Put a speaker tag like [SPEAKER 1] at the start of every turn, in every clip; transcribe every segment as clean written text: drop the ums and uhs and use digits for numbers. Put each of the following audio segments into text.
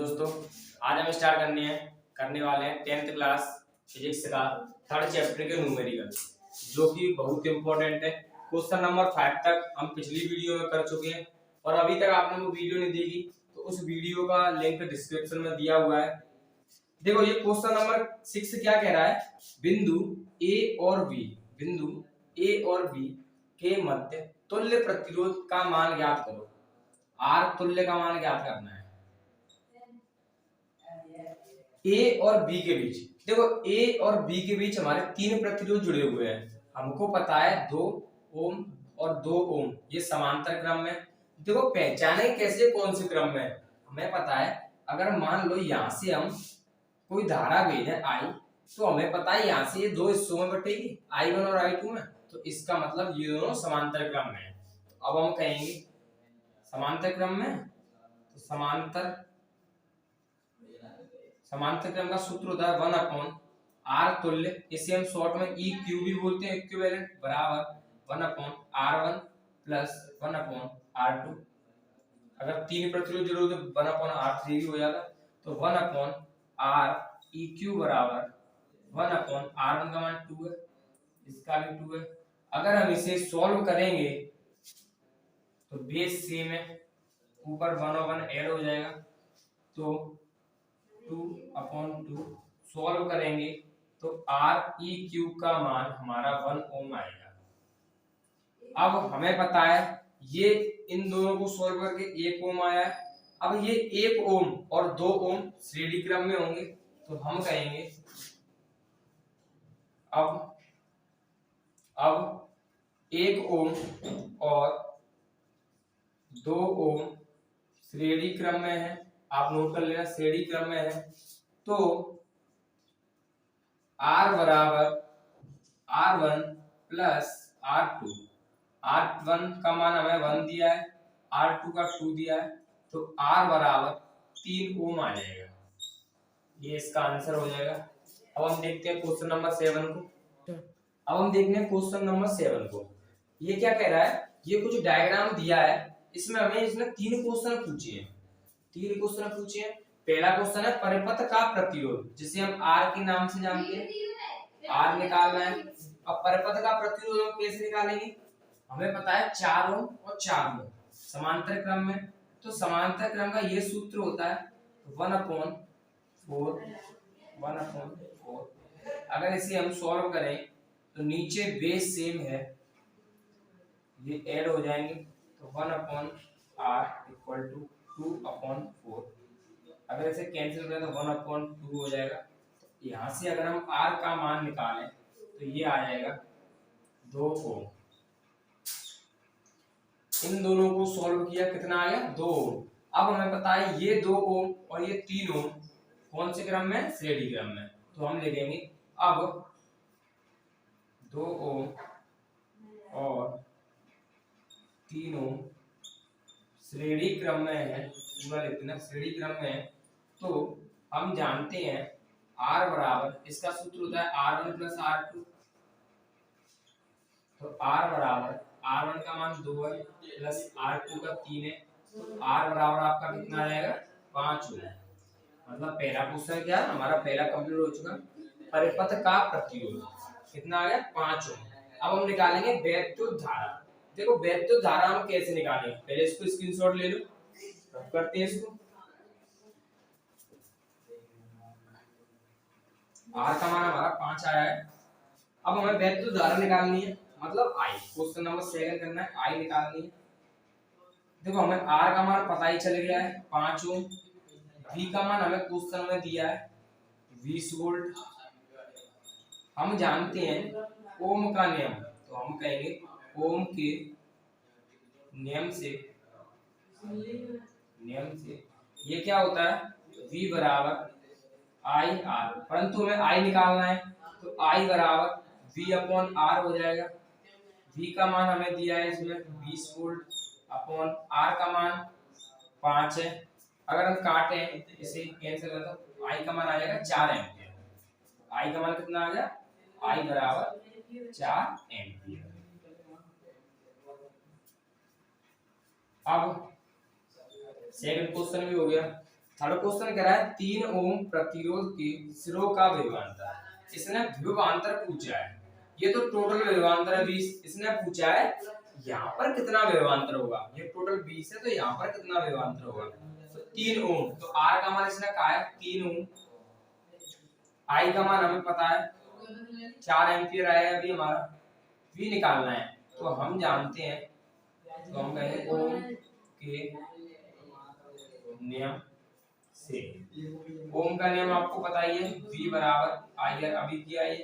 [SPEAKER 1] दोस्तों, आज हम स्टार्ट करने वाले हैं 10th क्लास फिजिक्स का थर्ड चैप्टर के न्यूमेरिकल, जो कि बहुत इंपॉर्टेंट है। क्वेश्चन नंबर 5 तक हम पिछली वीडियो में कर चुके हैं और अभी तक आपने वो वीडियो नहीं देखी तो उस वीडियो का लिंक डिस्क्रिप्शन में दिया हुआ है। देखो, ये क्वेश्चन नंबर 6 क्या कह रहा है, बिंदु ए और बी के मध्य तुल्य प्रतिरोध का मान ज्ञात करो। आर तुल्य का मान ज्ञात करना है ए और बी के बीच। देखो, ए और बी के बीच हमारे 3 प्रतिरोध जुड़े हुए हैं। हमको पता है 2 ओम और 2 ओम, ये समांतर क्रम में। देखो, पहचाने कैसे कौन से क्रम में, हमें पता है अगर मान लो यहाँ से हम कोई धारा भेजें आई, तो हमें पता है यहाँ से ये 2 हिस्सों में बटेगी, I1 और I2 में, तो इसका मतलब ये दोनों समांतर क्रम में है। तो अब हम कहेंगे समांतर क्रम में, तो समांतर क्रम का सूत्र होता है 1/r तुल्य, इसे हम शॉर्ट में EQ भी बोलते हैं, इक्विवेलेंट, बराबर 1/r1 प्लस 1/r2। अगर 3 प्रतिरोध जरूर तो 1/r3 भी हो जाता, तो 1/r EQ बराबर 1/r1 का मान 2 है, इसका भी 2 है। अगर हम इसे सॉल्व करेंगे तो बेस सेम है, ऊपर 1/1 ऐड हो जाएगा, तो 2/2 सॉल्व करेंगे तो REQ का मान हमारा 1 ओम आएगा। अब हमें पता है ये इन दोनों को सॉल्व करके 1 ओम आया है। अब ये 1 ओम और 2 ओम श्रेणी क्रम में होंगे, तो हम कहेंगे अब 1 ओम और 2 ओम श्रेणी क्रम में है। आप नोट कर लेना, श्रेणी क्रम में है, तो R बराबर R1 प्लस R2। R1 का मान हमें 1 दिया है, R2 का 2 दिया है, तो R बराबर 3 ओम आ जाएगा। ये इसका आंसर हो जाएगा। अब हम देखते हैं क्वेश्चन नंबर 7 को। ये क्या कह रहा है, ये कुछ डायग्राम दिया है, इसमें हमें इसने 3 क्वेश्चन पूछे हैं। पहला क्वेश्चन है परिपथ का प्रतिरोध, जिसे हम R के नाम से जानते हैं, R निकालना है। अब परिपथ का प्रतिरोध हम कैसे निकालेंगे, हमें पता है 4 ओम और 4 ओम समांतर क्रम में, तो समांतर क्रम का ये सूत्र होता है 1/4। अगर इसे हम सॉल्व करें तो नीचे बेस सेम है, ये ऐड हो जाएंगे, तो 1/r इक्वल टू 2/4। अगर इसे कैंसिल करें तो 1/2 हो जाएगा। तो यहाँ से अगर हम r का मान निकालें तो ये आ जाएगा 2 ओम। इन दोनों को सॉल्व किया, कितना आ गया 2 ओम। अब हमें पता है ये 2 ओम और ये 3 ओम कौन से क्रम में, श्रेणी क्रम में, तो हम लिखेंगे अब 2 ओम और 3 ओम श्रेणी क्रम में है, पूरा लिखना श्रेणी क्रम में है। तो हम जानते हैं R बराबर, इसका सूत्र होता है R1 प्लस R2, तो R बराबर R1 का मान 2 है प्लस R2 का 3 है, तो R बराबर आपका कितना आ जाएगा 5 ओम। मतलब पहला क्वेश्चन क्या है हमारा, पहला कंप्लीट हो चुका। परिपथ का प्रतिरोध कितना आ गया 5 ओम। अब हम निकालेंगे वैद्युत धारा। देखो, वैद्युत धारा हम कैसे निकालेंगे, पहले इसको स्क्रीनशॉट ले लो, अब करते हैं इसको। R का मान हमारा 5 आया है। अब हमें वैद्युत धारा निकालनी है, मतलब I, क्वेश्चन नंबर 7 करना है, I निकालनी है। देखो, हमें R का मान पता ही चल गया है 5 ओम, V का मान हमें क्वेश्चन में दिया है 20 वोल्ट। हम जानते हैं ओम का नियम, तो हम कहेंगे ओम के नियम से ये क्या होता है, V बराबर IR, परंतु हमें I निकालना है, तो I बराबर V/R हो जाएगा। V का मान हमें दिया है इसमें 20 वोल्ट अपॉन R का मान 5 है। अगर हम काटें इसे कैंसिल करें तो I का मान आ जाएगा 4 एम्पियर। I का मान कितना आ गया, I बराबर 4 एम्पियर। अब सेकंड क्वेश्चन भी हो गया। थर्ड क्वेश्चन कह रहा है 3 ओम प्रतिरोध के सिरों का विभवांतर। इसने विभवांतर पूछा है, ये तो टोटल विभवांतर है 20, इसने पूछा है यहाँ पर कितना विभवांतर होगा। ये टोटल 20 है तो यहाँ पर कितना विभवांतर होगा। तो 3 ओम, तो आर का मान इसने कहा है 3 ओम, आई का मान हमें पता है 4 एम्पियर आया अभी हमारा, वी निकालना है। तो हम जानते हैं, तो हम कहेंगे ओम के नियम से, ओम का नियम आपको पता ही है, V बराबर आई है, अभी किया है,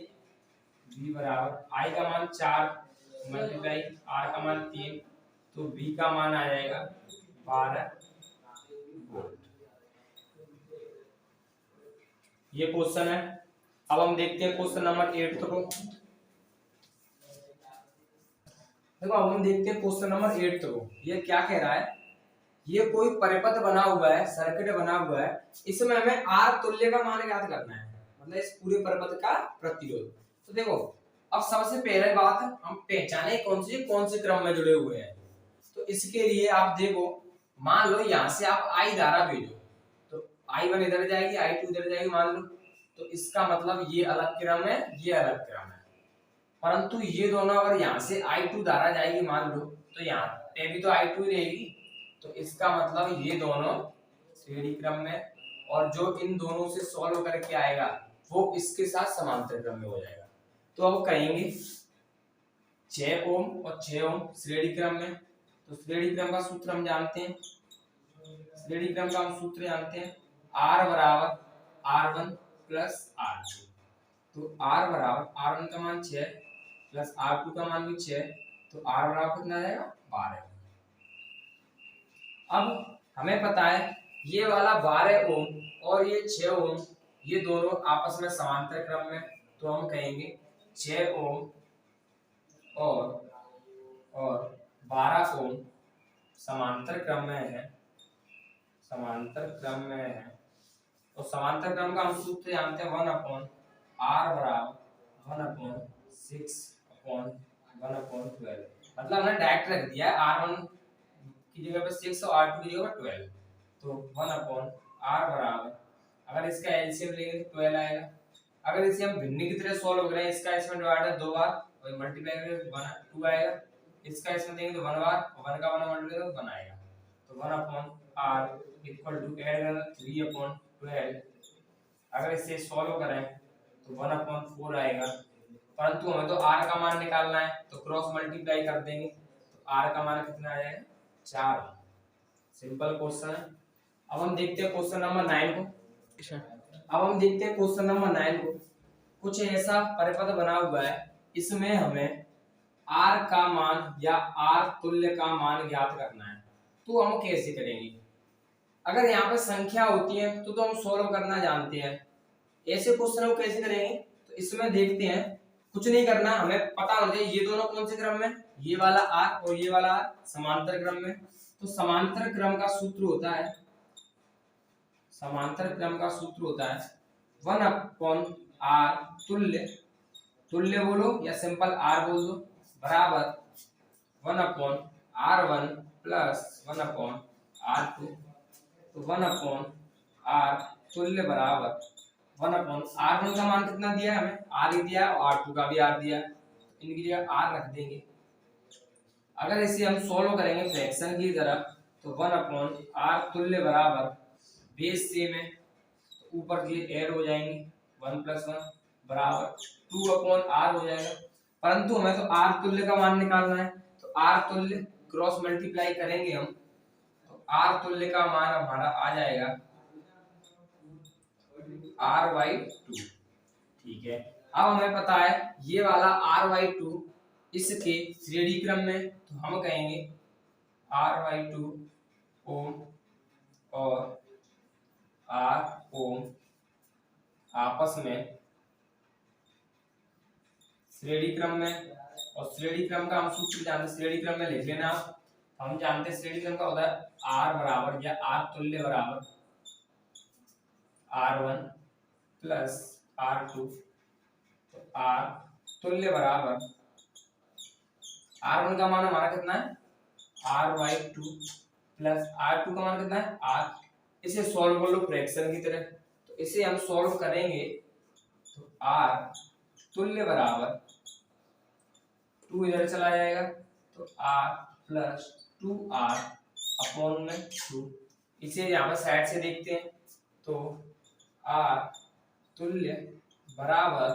[SPEAKER 1] V बराबर आई का मान 4 मल्टीप्लाई R का मान 3, तो V का मान आ जाएगा 12 वोल्ट। ये क्वेश्चन है। अब हम देखते हैं क्वेश्चन नंबर 8 को। देखो अब हम देखते हैं क्वेश्चन नंबर 8 को। ये क्या कह रहा है, ये कोई परिपथ बना हुआ है, सर्किट बना हुआ है, इसमें हमें आर तुल्य का मान ज्ञात करना है, मतलब इस पूरे परिपथ का प्रतिरोध। तो देखो अब सबसे पहले बात हम पहचाने कौन से क्रम में जुड़े हुए हैं। तो इसके लिए आप देखो, मान लो यहाँ से आप आई धारा भेजो, तो I1 इधर जाएगी, I2 इधर जाएगी मान लो, तो इसका मतलब ये अलग क्रम है, ये अलग क्रम है। परंतु ये दोनों अगर यहाँ से I2 धारा जाएगी मान लो, तो यहाँ पे भी तो I2 ही रहेगी, तो इसका मतलब ये दोनों श्रेणी क्रम में, और जो इन दोनों से सॉल्व करके आएगा वो इसके साथ समांतर क्रम में हो जाएगा। तो अब कहेंगे 6 ओम और 6 ओम श्रेणी क्रम में, तो श्रेणी क्रम का सूत्र हम जानते हैं, श्रेणी क्रम का हम सूत्र जानते हैं, R बराबर R1 प्लस R2। तो R बराबर R1 का मान 6 प्लस R2 का मान भी 6, तो R बराबर कितना आ जाएगा 12। अब हमें पता है ये वाला 12 ओम और ये 6 ओम, ये दोनों आपस में समांतर क्रम में, तो हम कहेंगे 6 ओम और 12 ओम समांतर क्रम में है, समांतर क्रम में है। तो समांतर क्रम का हम सूत्र जानते हैं 1/r बराबर 1/6/1/12, मतलब हमने डायरेक्ट रख दिया है R1 की जगह पे 6 और R2 की जगह पे 12, तो 1/r बराबर, अगर इसका एलसीएम लेंगे तो 12 आएगा। अगर इसे हम भिन्न की तरह सॉल्व करें, इसका इसमें डिवाइड है 2 बार और मल्टीप्लाई करें 2 आएगा, इसका इसमें देंगे तो 1 बार, 1 का 1 मल्टीप्लाई तो 1 आएगा। तो 1/r इक्वल टू ऐड करना 3/12, अगर इसे सॉल्व करें तो 1/4 आएगा। परंतु हमें तो r का मान निकालना है, तो क्रॉस मल्टीप्लाई कर देंगे, तो r का मान कितना आ जाएगा 4। सिंपल क्वेश्चन है। अब हम देखते हैं क्वेश्चन नंबर 9 को। अब हम देखते हैं क्वेश्चन नंबर 9 को। कुछ ऐसा परिपथ बना हुआ है, इसमें हमें R का मान या R तुल्य का मान ज्ञात करना है। तो हम कैसे करेंगे, अगर यहाँ पे संख्या होती है तो हम सॉल्व करना जानते हैं, ऐसे क्वेश्चन को कैसे करेंगे। तो इसमें देखते हैं, कुछ नहीं करना, हमें पता होना चाहिए ये दोनों कौन से क्रम में, ये वाला R और ये वाला R समांतर क्रम में। तो समांतर क्रम का सूत्र होता है, समांतर क्रम का सूत्र होता है 1/r तुल्य, तुल्य बोलो या सिंपल R बोल दो, बराबर 1/r1 प्लस 1/r2। तो 1/r तुल्य बराबर 1/r1 का मान कितना दिया है हमें, R ही दिया है, और R2 का भी R दिया है, इनकी जगह R रख देंगे। अगर इसे हम सॉल्व करेंगे फ्रैक्शन की तरफ, तो 1/r तुल्य बराबर बेस सेम है, तो ऊपर के ऐड हो जाएंगे 1 + 1 बराबर 2/r हो जाएगा। परंतु हमें तो R तुल्य का मान निकालना है, तो R तुल्य क्रॉस मल्टीप्लाई करेंगे हम, तो R तुल्य का मान हमारा आ जाएगा R/2। ठीक है, अब हमें पता है ये वाला R/2 इसके श्रेणी क्रम में, तो हम कहेंगे R/2 ओम और R ओम आपस में श्रेणी क्रम में, और श्रेणी क्रम का हम सूत्र जानते, श्रेणी क्रम में लिख लेना आप। हम जानते हैं श्रेणी क्रम का होता है R बराबर या R तुल्य बराबर R1 प्लस R2, तो R तुल्य बराबर R1 का मान हमारा कितना है R/2 प्लस R2 का मान कितना है R। इसे सॉल्व कर लो फ्रैक्शन की तरह। तो इसे हम सॉल्व करेंगे तो r तुल्य बराबर 2 इधर चला जाएगा तो r प्लस 2r अपॉन में 2। इसे यहाँ पर साइड से देखते हैं तो r तुल्य बराबर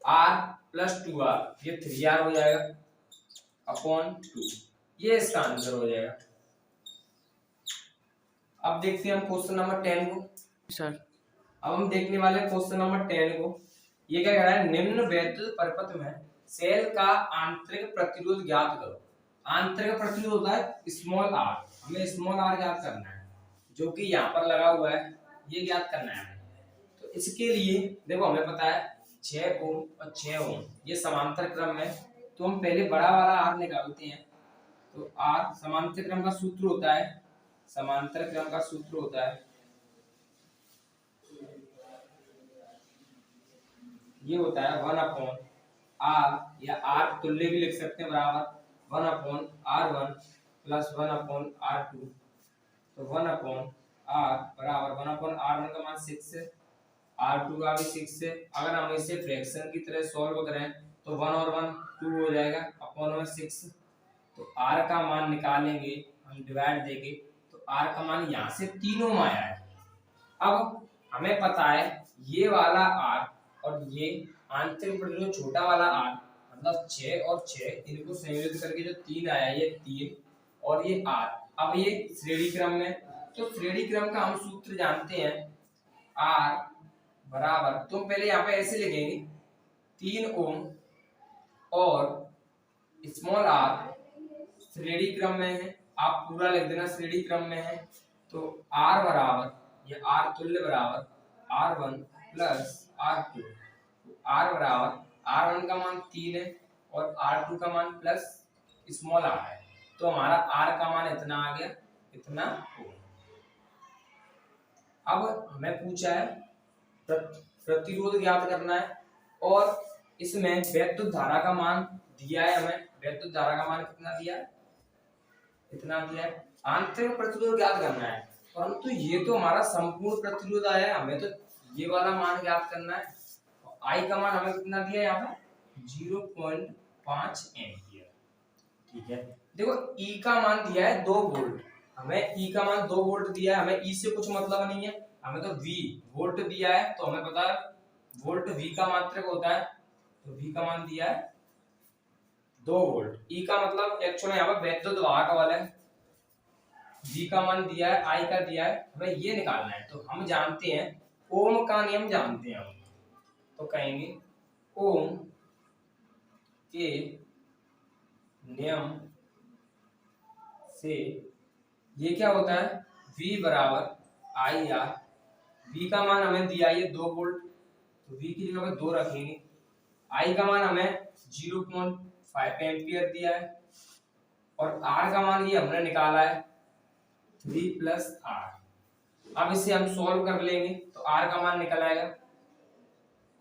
[SPEAKER 1] r प्लस 2r, ये 3r हो जाएगा अपॉन 2, ये इसका आंसर हो जाएगा। अब देखते हैं हम क्वेश्चन नंबर 10 को। सर अब हम देखने वाले क्वेश्चन नंबर 10 को। ये क्या कह रहा है, निम्न वैद्युत परिपथ में सेल का आंतरिक प्रतिरोध ज्ञात करो। आंतरिक प्रतिरोध होता है स्मॉल आर, हमें स्मॉल आर ज्ञात करना है जो कि यहाँ पर लगा हुआ है, ये ज्ञात करना है। तो इसके लिए देखो हमें पता है 6 ओम और 6 ओम ये समांतर क्रम में, तो हम पहले बड़ा वाला आर निकालते हैं। तो आर समांतर क्रम का सूत्र होता है, समांतर क्रम का सूत्र होता है ये होता है 1 अपॉन आर, या आर तुल्य भी लिख सकते हैं, बराबर 1 upon r1 plus 1 upon r2। तो 1 अपॉन r बराबर 1 अपॉन r1 का मान 6 है, r2 का भी 6 है। अगर हम इसे फ्रैक्शन की तरह सॉल्व करें तो 1 और 1 2 हो जाएगा अपॉन में 6। तो r का मान निकालेंगे हम डिवाइड देके, तो r का मान यहाँ से 3 ओम आया है। अब हमें पता है ये वाला r और ये आंतरिक प्रतिरोध छोटा वाला r, मतलब 6 और 6 इनको संयोजित करके जो 3 आया, ये 3 और ये r। अब ये श्रेणी क्रम में, तो श्रेणी क्रम का हम सूत्र जानते हैं r बराबर, तो पहले यहाँ पे ऐसे लिखेंगे 3 ओम और स्मॉल r श्रेणी क्रम में है, आप पूरा लिख देना श्रेणी क्रम में है। तो r बराबर, ये r तुल्य बराबर r1 प्लस r2। r बराबर r1 का मान 3 है और r2 का मान प्लस स्मॉल r है, तो हमारा r का मान इतना आ गया, इतना हो। अब हमें पूछा है प्रतिरोध ज्ञात करना है और इसमें वैद्युत धारा का मान दिया है, हमें वैद्युत धारा का मान कितना दिया है, इतना दिया है। आंतरिक प्रतिरोध ज्ञात करना है, परंतु ये तो हमारा संपूर्ण प्रतिरोध आया है, हमें तो ये वाला मान ज्ञात करना है। आई का मान हमें कितना दिया है यहाँ पे 0.5 एम्पियर। ठीक है, देखो ई का मान दिया है 2 वोल्ट, हमें ई का मान 2 वोल्ट दिया है, हमें ई से कुछ मतलब नहीं है, हमें तो वी वोल्ट दिया है, तो हमें पता है वोल्ट वी का मात्रक होता है, तो वी का मान दिया है 2 वोल्ट। ई का मतलब एक्चुअली यहाँ पर वैद्युत वाहक वाला है, वी का मान दिया है, आई का दिया है, हमें ये निकालना है। तो हम जानते हैं ओम का नियम जानते हैं हम, तो कहेंगे ओम के नियम से ये क्या होता है, V बराबर आई आर। V का मान हमें दिया है 2 वोल्ट, तो V की जगह पे 2 रखेंगे। I का मान हमें 0.5 एम्पियर दिया है और R का मान ये हमने निकाला है 3 प्लस R। अब इसे हम सॉल्व कर लेंगे तो R का मान निकल आएगा,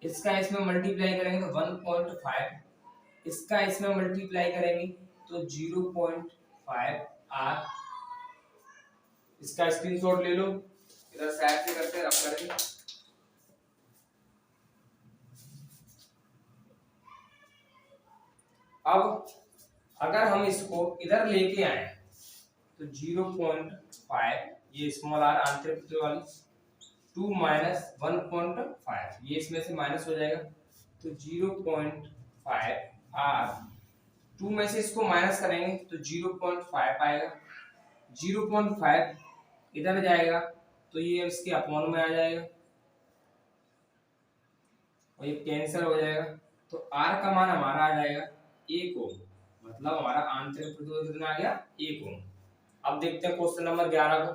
[SPEAKER 1] इसका इसमें मल्टीप्लाई करेंगे तो 1.5, इसका इसमें मल्टीप्लाई करेंगे तो 0.5 R। इसका स्क्रीनशॉट ले लो, इधर साइड से करते रफ करेंगे। अब अगर हम इसको इधर लेके आए तो 0.5, ये स्मॉल r आंतरिक प्रतिरोध वाली 2 माइनस 1.5, ये इसमें से माइनस हो जाएगा, तो 0.5 r, 2 में से इसको माइनस करेंगे तो 0.5 आएगा, 0.5 इधर जाएगा तो ये इसके अपॉन में आ जाएगा और ये कैंसिल हो जाएगा, तो R का मान हमारा आ जाएगा 1 ओम, मतलब हमारा आंतरिक प्रतिरोध कितना आ गया 1 ओम। अब देखते हैं क्वेश्चन नंबर 11 को।